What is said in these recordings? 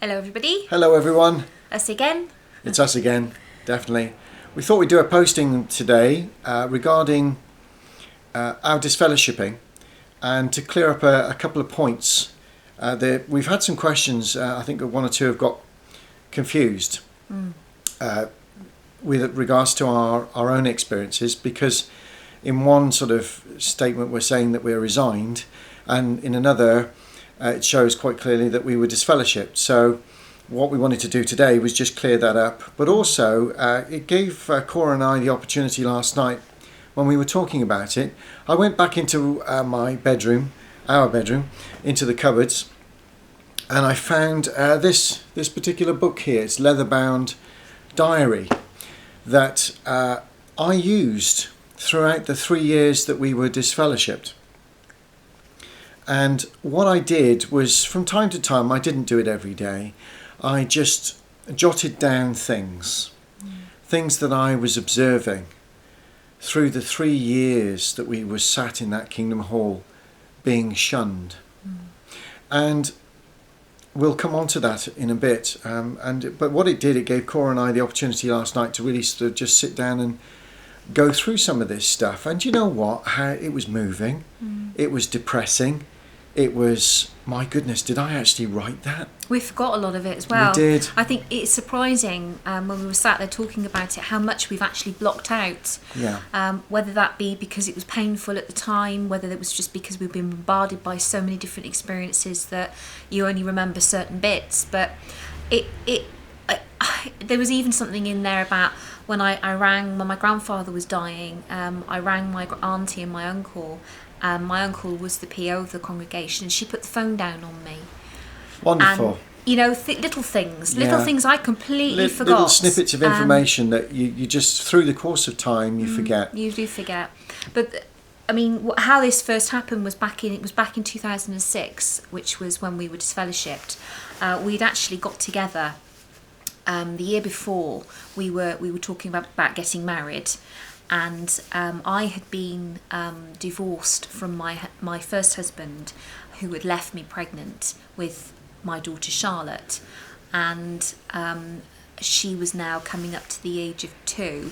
Hello everybody. Hello everyone. Us again. It's us again, definitely. We thought we'd do a posting today regarding our disfellowshipping, and to clear up a couple of points. We've had some questions, I think one or two have got confused with regards to our own experiences, because in one sort of statement we're saying that we're resigned, and in another it shows quite clearly that we were disfellowshipped. So what we wanted to do today was just clear that up, but also it gave Cora and I the opportunity last night when we were talking about it. I went back into our bedroom, into the cupboards, and I found this particular book here. It's leather-bound diary that I used throughout the 3 years that we were disfellowshipped. And what I did was, from time to time, I didn't do it every day, I just jotted down things that I was observing through the 3 years that we were sat in that Kingdom Hall being shunned. And we'll come on to that in a bit. But what it did, it gave Cora and I the opportunity last night to really sort of just sit down and go through some of this stuff. And you know what? How it was moving. It was depressing. It was, my goodness, did I actually write that? We forgot a lot of it as well. We did. I think it's surprising when we were sat there talking about it, how much we've actually blocked out. Yeah. Whether that be because it was painful at the time, whether it was just because we've been bombarded by so many different experiences that you only remember certain bits. But there was even something in there about when I rang, when my grandfather was dying, I rang my auntie and my uncle. My uncle was the PO of the congregation, and she put the phone down on me. Wonderful. And, you know, little things I completely forgot. Little snippets of information that you just, through the course of time, you forget. You do forget. But, I mean, how this first happened was back in 2006, which was when we were disfellowshipped. We'd actually got together the year before. We were talking about getting married. And I had been divorced from my first husband, who had left me pregnant with my daughter Charlotte, and she was now coming up to the age of 2,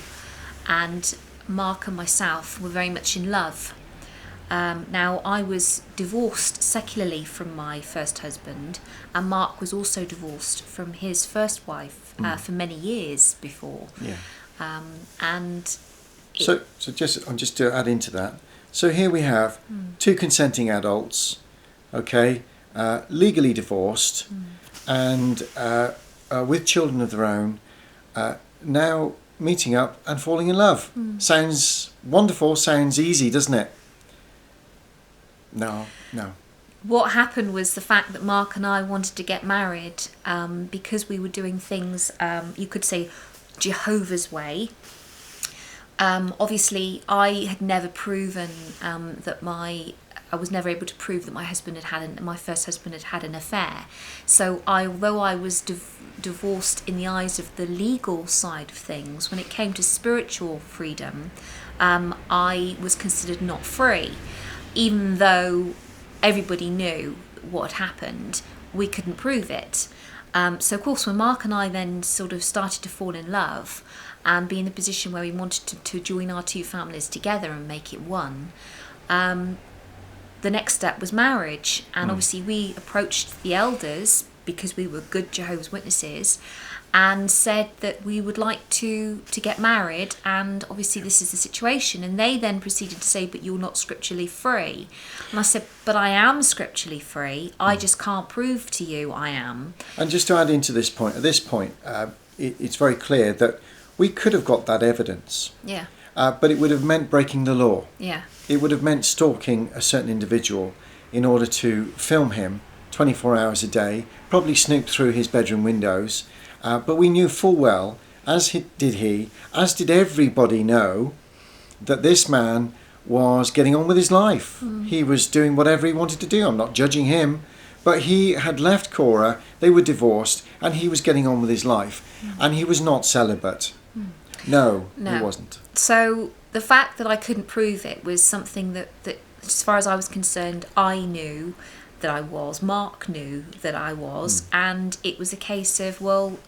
and Mark and myself were very much in love. Now, I was divorced secularly from my first husband, and Mark was also divorced from his first wife for many years before. Yeah. So just to add into that, so here we have 2 consenting adults, okay, legally divorced, and with children of their own, now meeting up and falling in love. Sounds wonderful, sounds easy, doesn't it? No. What happened was the fact that Mark and I wanted to get married because we were doing things, you could say, Jehovah's way. Obviously, I had never proven I was never able to prove that my first husband had had an affair. So although I was divorced in the eyes of the legal side of things, when it came to spiritual freedom, I was considered not free. Even though everybody knew what had happened, we couldn't prove it. So of course, when Mark and I then sort of started to fall in love and be in a position where we wanted to join our 2 families together and make it one, the next step was marriage. And obviously we approached the elders, because we were good Jehovah's Witnesses, and said that we would like to get married, and obviously this is the situation. And they then proceeded to say, but you're not scripturally free. And I said, but I am scripturally free, I just can't prove to you I am. And just to add into this point, at this point, it's very clear that we could have got that evidence. Yeah. But it would have meant breaking the law. Yeah. It would have meant stalking a certain individual in order to film him 24 hours a day, probably snoop through his bedroom windows. But we knew full well, as did everybody know, that this man was getting on with his life. He was doing whatever he wanted to do. I'm not judging him, but he had left Cora, they were divorced, and he was getting on with his life. And he was not celibate. No, he wasn't. So the fact that I couldn't prove it was something that as far as I was concerned, I knew that I was, Mark knew that I was, and it was a case of, well,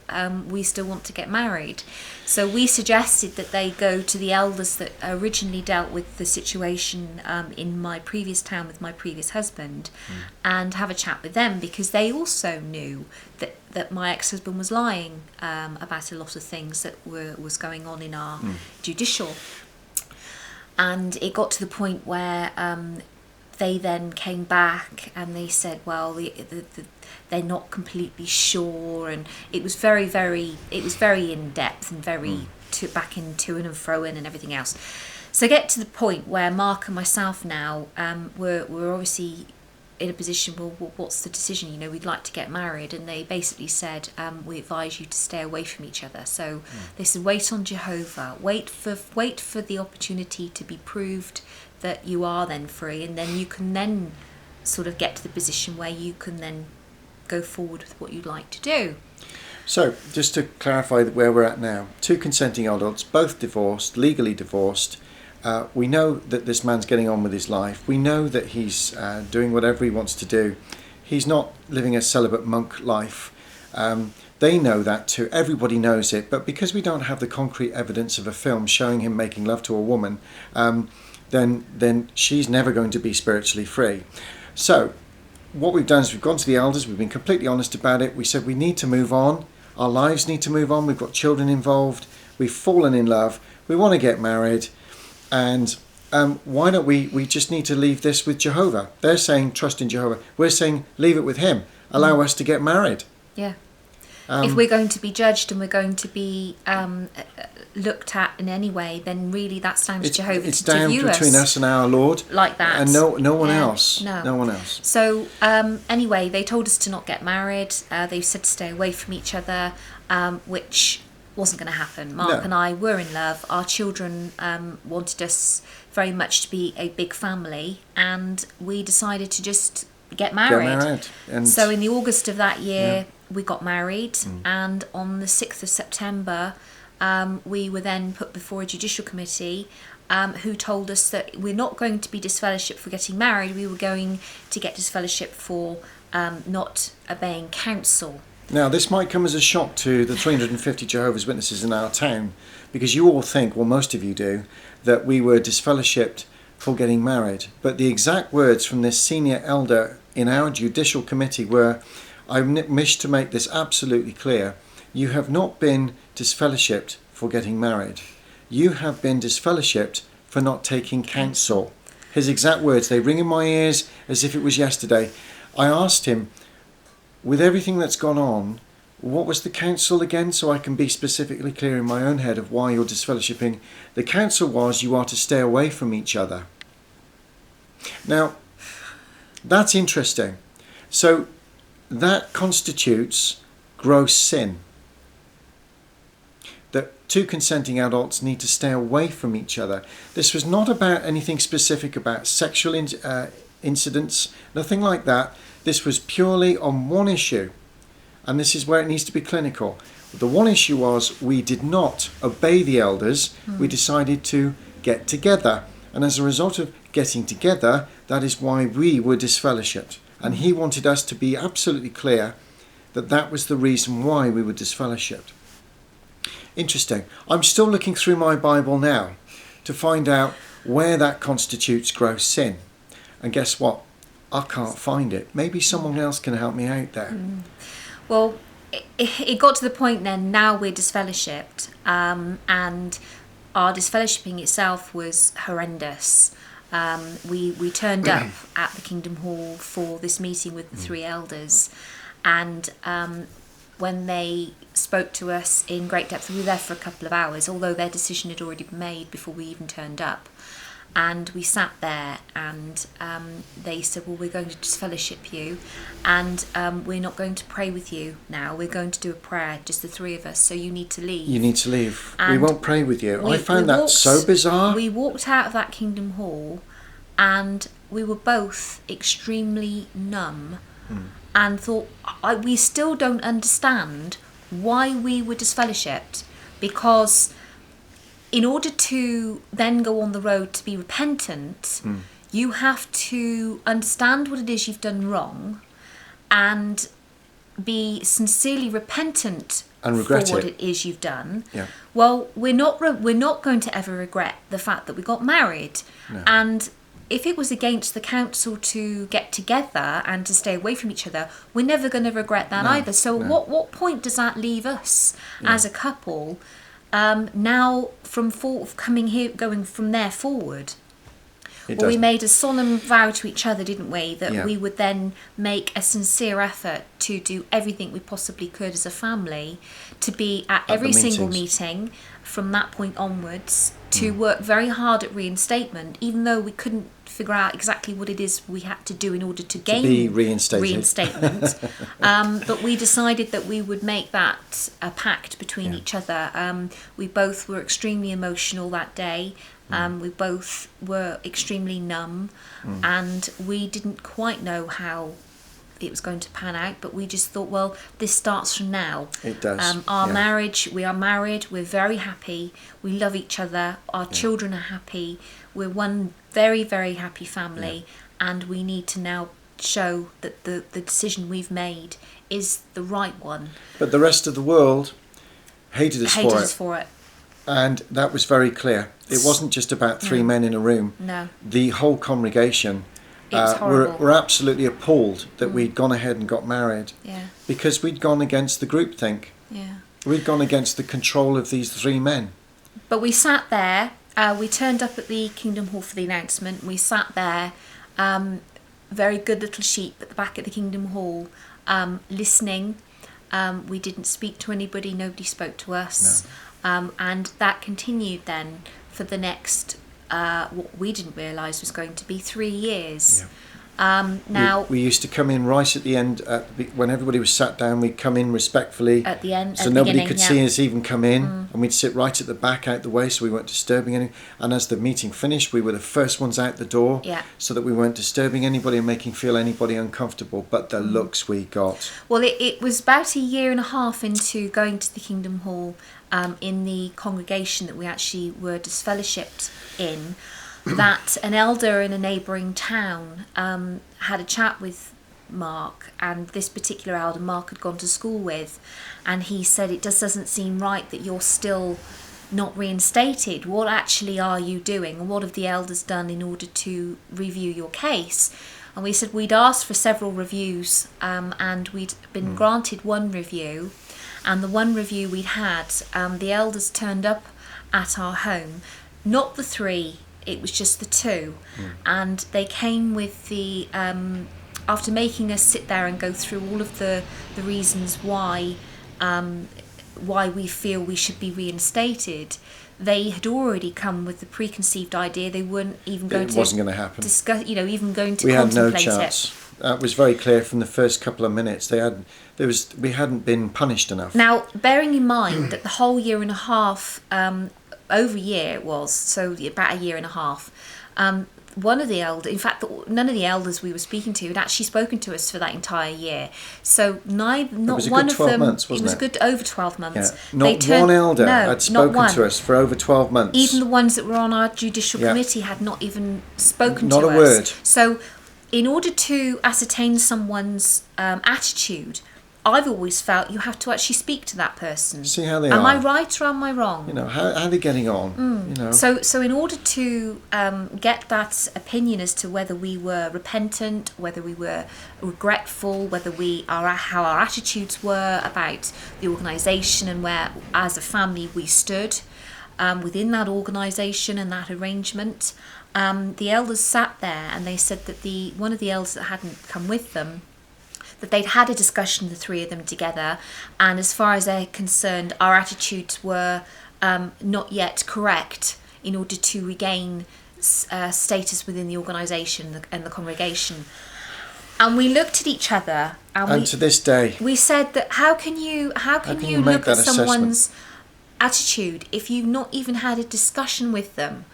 we still want to get married. So we suggested that they go to the elders that originally dealt with the situation in my previous town with my previous husband, and have a chat with them, because they also knew that my ex-husband was lying about a lot of things that was going on in our judicial. And it got to the point where they then came back and they said, well, they're not completely sure, and it was very in depth and very back in to and fro in and everything else. So get to the point where Mark and myself now we're obviously in a position, well, what's the decision? You know, we'd like to get married, and they basically said, we advise you to stay away from each other. So they said, wait on Jehovah, wait for the opportunity to be proved that you are then free, and then you can then sort of get to the position where you can then go forward with what you'd like to do. So, just to clarify where we're at now, 2 consenting adults, both divorced, legally divorced. We know that this man's getting on with his life. We know that he's doing whatever he wants to do. He's not living a celibate monk life. They know that too. Everybody knows it. But because we don't have the concrete evidence of a film showing him making love to a woman, then she's never going to be spiritually free. So what we've done is we've gone to the elders. We've been completely honest about it. We said we need to move on. Our lives need to move on. We've got children involved. We've fallen in love. We want to get married. And why don't we just need to leave this with Jehovah? They're saying trust in Jehovah. We're saying leave it with him. Allow us to get married. Yeah. If we're going to be judged and we're going to be looked at in any way, then really that's down to Jehovah it's to down view between us and our Lord. Like that. And no one else. No one else. So anyway, they told us to not get married. They said to stay away from each other, which wasn't going to happen. Mark and I were in love. Our children wanted us very much to be a big family, and we decided to just get married. And so in the August of that year, we got married, and on the 6th of September, we were then put before a judicial committee who told us that we're not going to be disfellowshipped for getting married. We were going to get disfellowshipped for not obeying counsel. Now, this might come as a shock to the 350 Jehovah's Witnesses in our town, because you all think, well, most of you do, that we were disfellowshipped for getting married. But the exact words from this senior elder in our judicial committee were, I wish to make this absolutely clear, you have not been disfellowshipped for getting married. You have been disfellowshipped for not taking counsel. His exact words, they ring in my ears as if it was yesterday. I asked him, with everything that's gone on, what was the counsel again, so I can be specifically clear in my own head of why you're disfellowshipping? The counsel was you are to stay away from each other. Now, that's interesting. So that constitutes gross sin. That 2 consenting adults need to stay away from each other. This was not about anything specific about sexual incidents, nothing like that. This was purely on one issue, and this is where it needs to be clinical. The one issue was we did not obey the elders. We decided to get together, and as a result of getting together, that is why we were disfellowshipped. And he wanted us to be absolutely clear that that was the reason why we were disfellowshipped. Interesting. I'm still looking through my Bible now to find out where that constitutes gross sin. And guess what? I can't find it. Maybe someone else can help me out there. Well, it got to the point then, now we're disfellowshipped, and our disfellowshipping itself was horrendous. We turned up at the Kingdom Hall for this meeting with the 3 elders, and when they spoke to us in great depth, we were there for a couple of hours, although their decision had already been made before we even turned up. And we sat there, and they said, well, we're going to disfellowship you, and we're not going to pray with you now. We're going to do a prayer, just the 3 of us, so you need to leave. You need to leave. And we won't pray with you. I found that so bizarre. We walked out of that Kingdom Hall, and we were both extremely numb, and thought, we still don't understand why we were disfellowshipped, because in order to then go on the road to be repentant, You have to understand what it is you've done wrong and be sincerely repentant and regret for what it. it is you've done. Yeah. Well, we're not going to ever regret the fact that we got married. No. And if it was against the council to get together and to stay away from each other, we're never going to regret that either. So what point does that leave us as a couple now going from there forward? Well, we made a solemn vow to each other, didn't we, that we would then make a sincere effort to do everything we possibly could as a family, to be at every single meeting from that point onwards, to work very hard at reinstatement, even though we couldn't figure out exactly what it is we had to do in order to gain reinstatement. But we decided that we would make that a pact between each other. We both were extremely emotional that day. We both were extremely numb, and we didn't quite know how it was going to pan out, but we just thought, well, this starts from now. It does. Our marriage, we are married, we're very happy, we love each other, our children are happy, we're one very, very happy family, and we need to now show that the decision we've made is the right one. But the rest of the world hated us for it. And that was very clear. It wasn't just about three men in a room. No. The whole congregation were absolutely appalled that we'd gone ahead and got married. Yeah. Because we'd gone against the groupthink. Yeah. We'd gone against the control of these three men. But we sat there. We turned up at the Kingdom Hall for the announcement. We sat there, very good little sheep at the back of the Kingdom Hall, listening. We didn't speak to anybody. Nobody spoke to us. No. And that continued then for the next, what we didn't realise was going to be 3 years. Yeah. Now we used to come in right at the end, when everybody was sat down. We'd come in respectfully at the end, so nobody could see us even come in, and we'd sit right at the back out the way, so we weren't disturbing anyone. And as the meeting finished, we were the first ones out the door, so that we weren't disturbing anybody and making feel anybody uncomfortable. But the looks we got. Well, it was about 1.5 years into going to the Kingdom Hall, in the congregation that we actually were disfellowshipped in, that an elder in a neighbouring town had a chat with Mark, and this particular elder Mark had gone to school with, and he said, it just doesn't seem right that you're still not reinstated. What actually are you doing, and what have the elders done in order to review your case? And we said we'd asked for several reviews, and we'd been granted one review. And the one review we'd had, the elders turned up at our home, not the three, it was just the two. And they came with the, after making us sit there and go through all of the reasons why we feel we should be reinstated, they had already come with the preconceived idea they weren't even going to... It wasn't going to happen. Discuss, even going to contemplate it. We had no chance. That was very clear from the first couple of minutes. We hadn't been punished enough. Now, bearing in mind that the whole 1.5 years, over a year it was, so about 1.5 years, one of the elders, in fact, none of the elders we were speaking to had actually spoken to us for that entire year. So not one of them. Months, wasn't it was good over 12 months. Yeah. Not one elder had spoken to us for over 12 months. Even the ones that were on our judicial committee had not even spoken to us. Not a word. So, in order to ascertain someone's attitude, I've always felt you have to actually speak to that person. See how they are. Am I right or am I wrong? How are they getting on? So in order to get that opinion as to whether we were repentant, whether we were regretful, how our attitudes were about the organisation and where, as a family, we stood within that organisation and that arrangement, the elders sat there and they said that one of the elders that hadn't come with them, that they'd had a discussion, the three of them together, and as far as they're concerned, our attitudes were not yet correct in order to regain status within the organisation and the congregation. And we looked at each other, and to this day, we said that how can you look at someone's attitude if you've not even had a discussion with them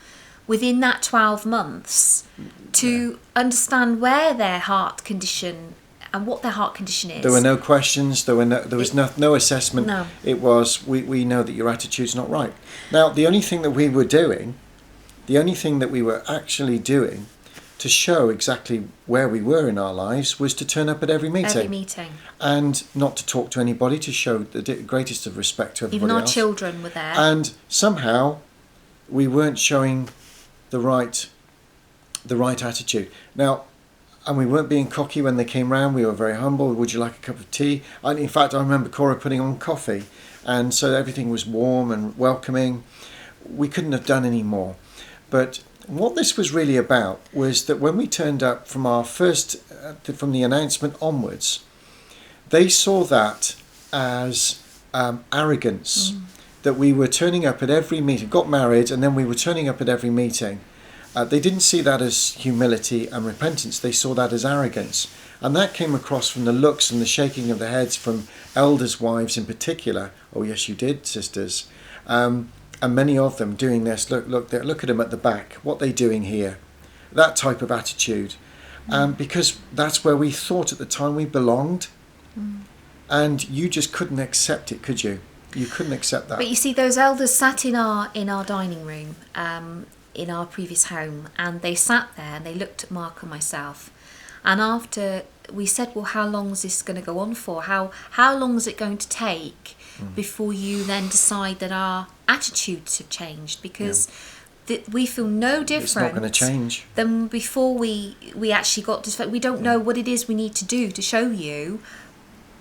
within that 12 months to understand where their heart condition and what their heart condition is. There were no questions. There was no assessment. No. It was we know that your attitude's not right. Now the only thing that we were actually doing, to show exactly where we were in our lives was to turn up at every meeting. Every meeting. And not to talk to anybody, to show the greatest of respect to everybody Even our else. children were there. And somehow we weren't showing the right attitude. Now, and we weren't being cocky when they came round. We were very humble. Would you like a cup of tea? And in fact, I remember Cora putting on coffee, and so everything was warm and welcoming. We couldn't have done any more. But what this was really about was that when we turned up from our first, from the announcement onwards, they saw that as arrogance, that we were turning up at every meeting, got married, and then we were turning up at every meeting. They didn't see that as humility and repentance. They saw that as arrogance. And that came across from the looks and the shaking of the heads from elders' wives in particular. Oh, yes, you did, sisters. And many of them doing this. Look at them at the back. What are they doing here? That type of attitude. Because that's where we thought at the time we belonged. And you just couldn't accept it, could you? You couldn't accept that. But you see, those elders sat in our dining room, in our previous home, and they sat there and they looked at Mark and myself, and after we said, well, how long is this going to go on for? How long is it going to take before you then decide that our attitudes have changed? Because we feel no different. It's not going to change than before we actually got to. We don't know what it is we need to do to show you.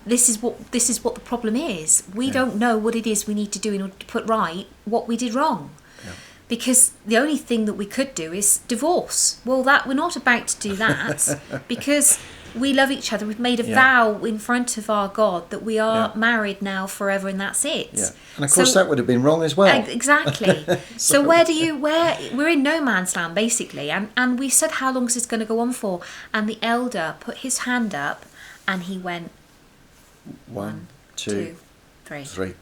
This is what the problem is. We don't know what it is we need to do in order to put right what we did wrong. Yeah. Because the only thing that we could do is divorce. Well, we're not about to do that because we love each other. We've made a vow in front of our God that we are married now forever, and that's it. Yeah. And of course that would have been wrong as well. Exactly. So we're in no man's land basically, and we said, how long is this going to go on for? And the elder put his hand up and he went, 1, 2, 3.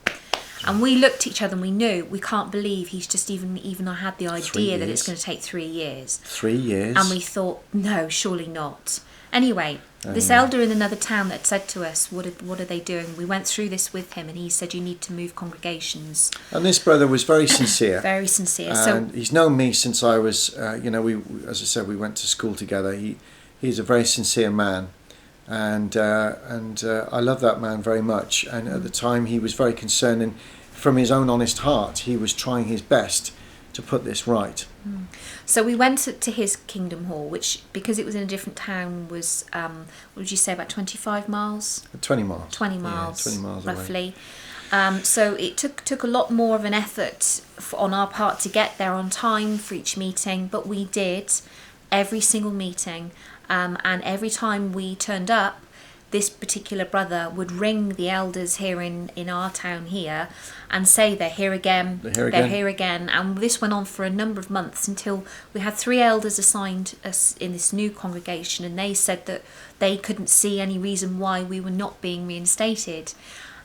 And we looked at each other and we knew, we can't believe he's just even had the idea that it's going to take 3 years. 3 years. And we thought, no, surely not. Anyway, this elder in another town that said to us, what are they doing? We went through this with him, and he said, you need to move congregations. And this brother was very sincere. Very sincere. And he's known me since I was, as I said, we went to school together. He's a very sincere man. And I love that man very much. And at the time, he was very concerned, and from his own honest heart, he was trying his best to put this right. So we went to his Kingdom Hall, which, because it was in a different town, was, what would you say, about 25 miles? 20 miles. 20 miles, 20 miles roughly. So it took a lot more of an effort on our part to get there on time for each meeting, but we did every single meeting. And every time we turned up, this particular brother would ring the elders here in our town here and say, they're here again, they're here again. And this went on for a number of months until we had 3 elders assigned us in this new congregation, and they said that they couldn't see any reason why we were not being reinstated.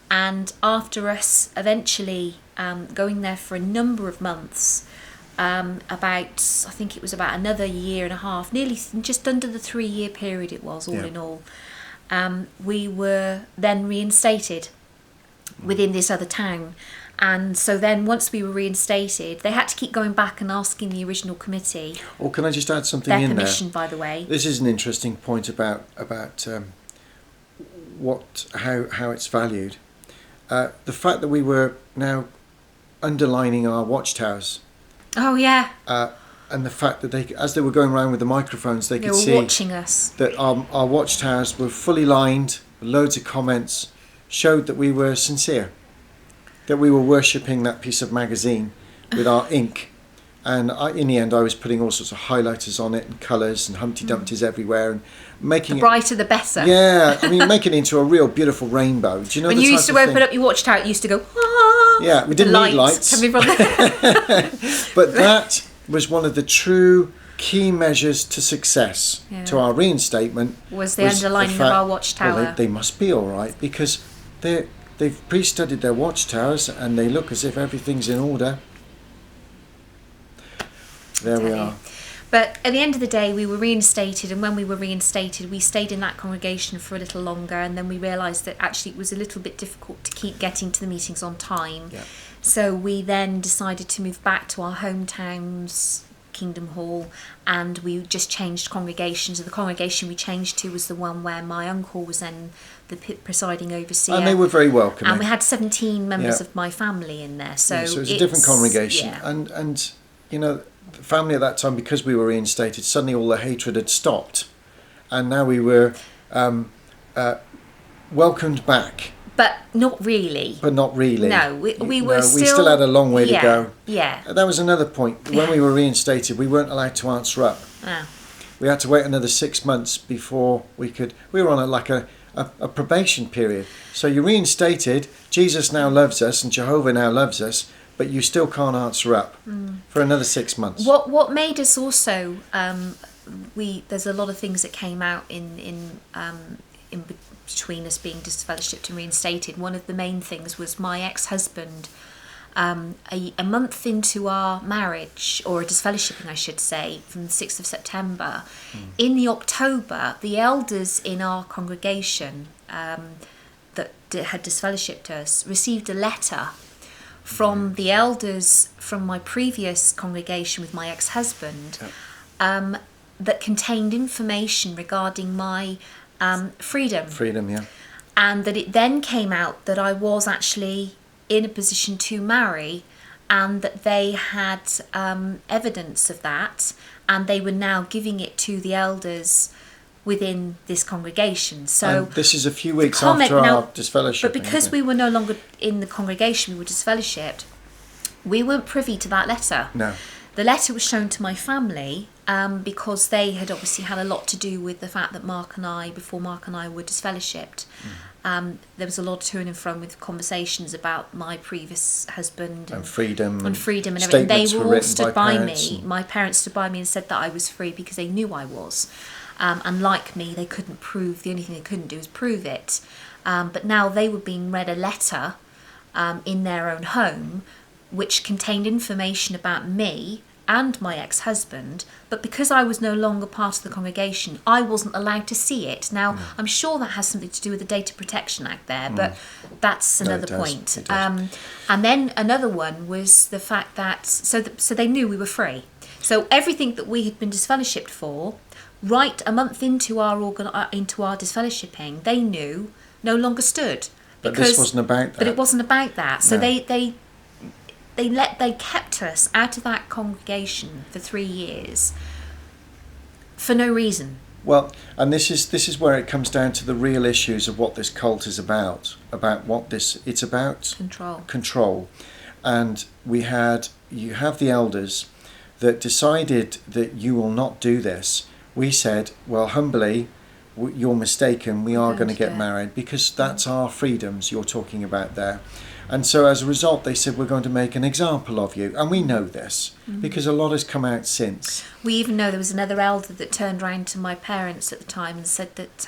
And after us eventually going there for a number of months, I think it was about another year and a half, nearly just under the 3-year period it was, all in all, we were then reinstated within this other town. And so then once we were reinstated, they had to keep going back and asking the original committee. Or can I just add something their in there? permission, by the way. This is an interesting point about how it's valued. The fact that we were now underlining our watchtowers. Oh yeah. And the fact that as they were going around with the microphones, they could see watching us. That our watchtowers were fully lined, loads of comments, showed that we were sincere, that we were worshipping that piece of magazine with our ink. And in the end, I was putting all sorts of highlighters on it and colours and Humpty Dumptys everywhere, and making the brighter the better. Yeah, I mean, making it into a real beautiful rainbow. Do you know? When the you type used to of open thing? up your watchtower, it used to go. Ah, yeah, we didn't need lights. Coming from But that was one of the true key measures to success to our reinstatement. Was the underlining of our watchtower. Well, they must be all right, because they've pre-studied their watchtowers and they look as if everything's in order. There we are. But at the end of the day, we were reinstated, and when we were reinstated, we stayed in that congregation for a little longer, and then we realised that actually it was a little bit difficult to keep getting to the meetings on time. Yeah. So we then decided to move back to our hometowns Kingdom Hall, and we just changed congregations. And the congregation we changed to was the one where my uncle was then the presiding overseer. And they were very welcoming. And we had 17 members of my family in there. So, so it was a different congregation. Yeah. And you know, the family at that time, because we were reinstated, suddenly all the hatred had stopped. And now we were welcomed back. But not really. No, we were we still had a long way to go. Yeah. That was another point. When we were reinstated, we weren't allowed to answer up. Ah. We had to wait another 6 months before we could. We were on a probation period. So you're reinstated. Jesus now loves us, and Jehovah now loves us, but you still can't answer up for another 6 months. What made us also there's a lot of things that came out in between us being disfellowshipped and reinstated. One of the main things was my ex-husband, a month into our marriage, or a disfellowshipping I should say, from the 6th of September, in the October, the elders in our congregation that had disfellowshipped us received a letter from the elders from my previous congregation with my ex-husband that contained information regarding my freedom. Freedom, yeah. And that it then came out that I was actually in a position to marry, and that they had evidence of that, and they were now giving it to the elders within this congregation. So and this is a few weeks after our disfellowshipping. But because we were no longer in the congregation, we were disfellowshipped, we weren't privy to that letter. No. The letter was shown to my family because they had obviously had a lot to do with the fact that before Mark and I were disfellowshipped, there was a lot to and from with conversations about my previous husband and freedom and everything. They were all stood by me. And My parents stood by me and said that I was free because they knew I was. And like me, they couldn't prove, the only thing they couldn't do was prove it. But now they were being read a letter in their own home which contained information about me and my ex-husband, but because I was no longer part of the congregation, I wasn't allowed to see it. Now, I'm sure that has something to do with the Data Protection Act there, but that's another point. And then another one was the fact that, so they knew we were free. So everything that we had been disfellowshipped for, right a month into our disfellowshipping, they knew no longer stood. But this wasn't about that. But it wasn't about that. So No. they kept us out of that congregation for 3 years for no reason. Well, and this is where it comes down to the real issues of what this cult is about it's about control. And you have the elders that decided that you will not do this. We said, well, humbly, you're mistaken, we are going to get married, because that's our freedoms you're talking about there. And so as a result, they said, we're going to make an example of you. And we know this, because a lot has come out since. We even know there was another elder that turned around to my parents at the time and said that,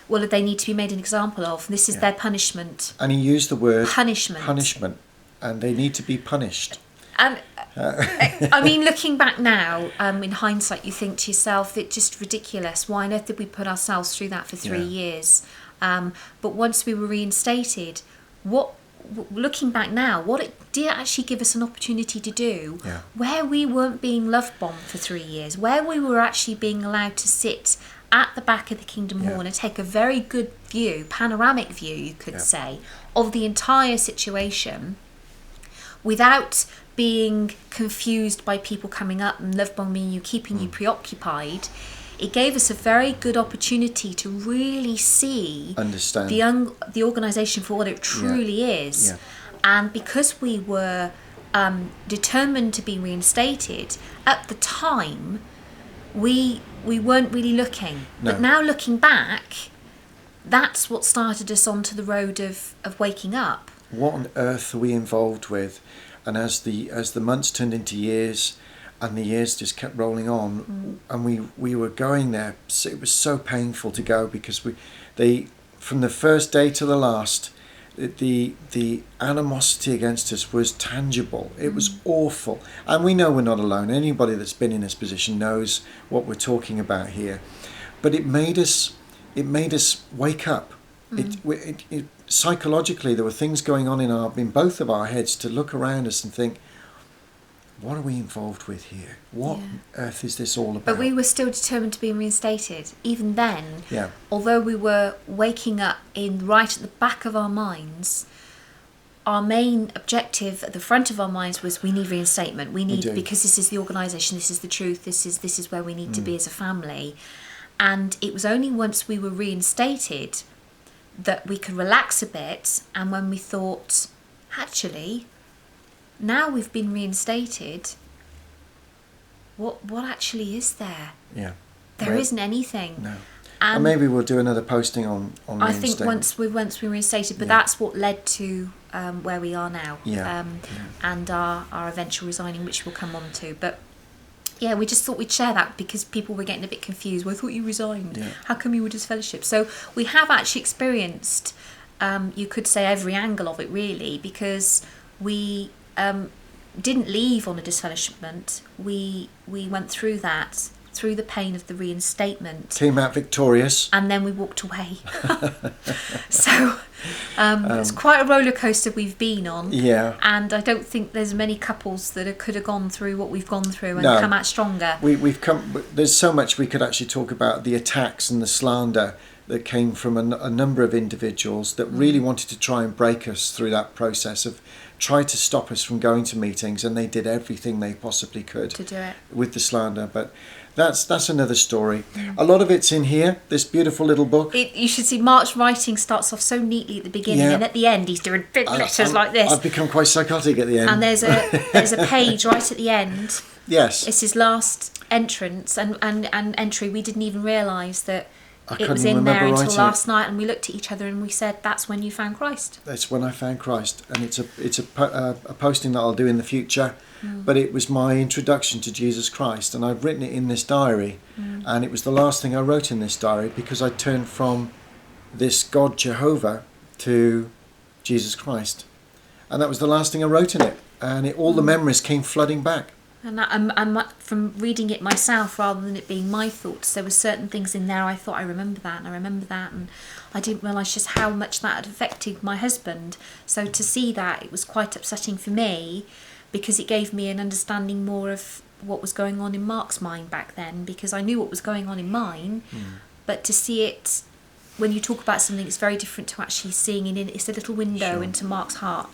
they need to be made an example of. This is their punishment. And he used the word punishment. And they need to be punished. And I mean, looking back now, in hindsight, you think to yourself, it's just ridiculous. Why on earth did we put ourselves through that for 3 years? But once we were reinstated, looking back now, what it did actually give us an opportunity to do, where we weren't being love bombed for 3 years, where we were actually being allowed to sit at the back of the Kingdom Hall and take a very good view, panoramic view, you could say, of the entire situation, without being confused by people coming up and love bombing you, keeping you preoccupied. It gave us a very good opportunity to really understand the organisation for what it truly is. Yeah. And because we were determined to be reinstated, at the time, we weren't really looking. No. But now looking back, that's what started us onto the road of waking up. What on earth are we involved with? And as the months turned into years, and the years just kept rolling on, and we were going there. So it was so painful to go, because from the first day to the last, the animosity against us was tangible. It was awful, and we know we're not alone. Anybody that's been in this position knows what we're talking about here. But it made us wake up. It psychologically, there were things going on in both of our heads to look around us and think, what are we involved with here? What on earth is this all about? But we were still determined to be reinstated. Even then, although we were waking up right at the back of our minds, our main objective at the front of our minds was we need reinstatement. We need, because this is the organisation, this is the truth, this is where we need to be as a family. And it was only once we were reinstated that we could relax a bit, and when we thought, actually, now we've been reinstated, what actually is there? Yeah. There isn't anything. No. And maybe we'll do another posting on I think once we reinstated, but that's what led to where we are now, and our eventual resigning, which we'll come on to. But yeah, we just thought we'd share that because people were getting a bit confused. Well, I thought you resigned. Yeah. How come you were disfellowshipped? So we have actually experienced, you could say, every angle of it really, because we didn't leave on a disfellowshipment. We went through that, through the pain of the reinstatement. Came out victorious. And then we walked away. So it's quite a roller coaster we've been on. Yeah. And I don't think there's many couples that could have gone through what we've gone through and come out stronger. We've come. There's so much we could actually talk about, the attacks and the slander that came from a number of individuals that really wanted to try and break us through that process of try to stop us from going to meetings, and they did everything they possibly could to do it with the slander. But that's another story. A lot of it's in here, this beautiful little book. You should see Mark's writing starts off so neatly at the beginning, and at the end he's doing big letters like this. I've become quite psychotic at the end. And there's a page right at the end. Yes. It's his last entrance and entry. We didn't even realise that it was in there until last night, and we looked at each other and we said, "That's when you found Christ." That's when I found Christ, and it's a posting that I'll do in the future. But it was my introduction to Jesus Christ, and I've written it in this diary, and it was the last thing I wrote in this diary because I turned from this God Jehovah to Jesus Christ, and that was the last thing I wrote in it, and all the memories came flooding back. And I'm from reading it myself rather than it being my thoughts, there were certain things in there I thought I remember that, and I didn't realise just how much that had affected my husband. So to see that, it was quite upsetting for me, because it gave me an understanding more of what was going on in Mark's mind back then, because I knew what was going on in mine, but to see it, when you talk about something, it's very different to actually seeing it. It's a little window into Mark's heart.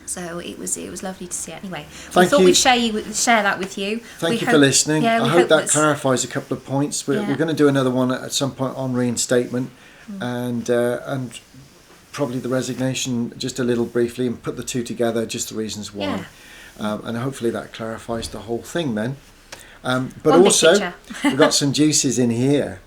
So it was lovely to see it. Anyway, we thought we'd share that with you. Thank you for listening. I hope that clarifies a couple of points. We're going to do another one at some point on reinstatement, and probably the resignation just a little briefly, and put the two together, just the reasons why. And hopefully that clarifies the whole thing then. But also, we've got some juices in here.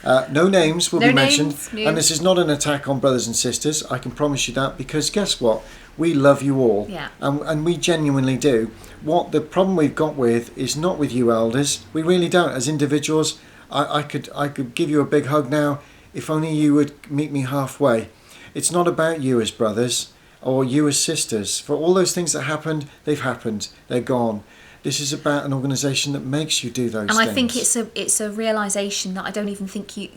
No names will be mentioned. No. And this is not an attack on brothers and sisters, I can promise you that, because guess what? We love you all. And we genuinely do. What the problem we've got with is not with you elders. We really don't. As individuals, I could give you a big hug now if only you would meet me halfway. It's not about you as brothers or you as sisters. For all those things that happened, they've happened. They're gone. This is about an organisation that makes you do those things. And I think it's a realisation that I don't even think you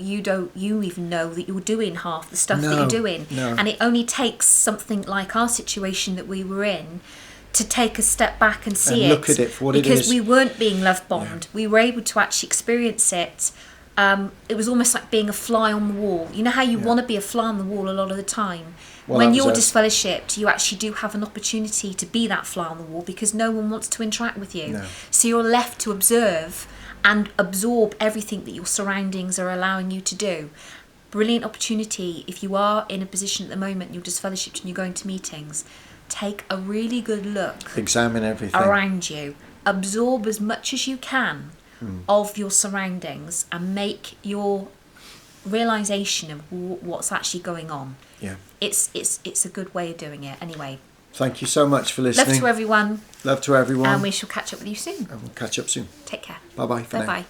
even know that you're doing half the stuff that you're doing. No. And it only takes something like our situation that we were in to take a step back and see and look at it for what it is. Because we weren't being love bombed. We were able to actually experience it. It was almost like being a fly on the wall. You know how you want to be a fly on the wall a lot of the time? Well, when you're disfellowshipped, you actually do have an opportunity to be that fly on the wall because no one wants to interact with you. No. So you're left to observe and absorb everything that your surroundings are allowing you to do. Brilliant opportunity. If you are in a position at the moment, you're disfellowshipped and you're going to meetings, take a really good look. Examine everything around you. Absorb as much as you can of your surroundings and make your realisation of what's actually going on. Yeah. It's a good way of doing it. Anyway. Thank you so much for listening. Love to everyone. Love to everyone. And we shall catch up with you soon. And we'll catch up soon. Take care. Bye-bye for now. Bye-bye.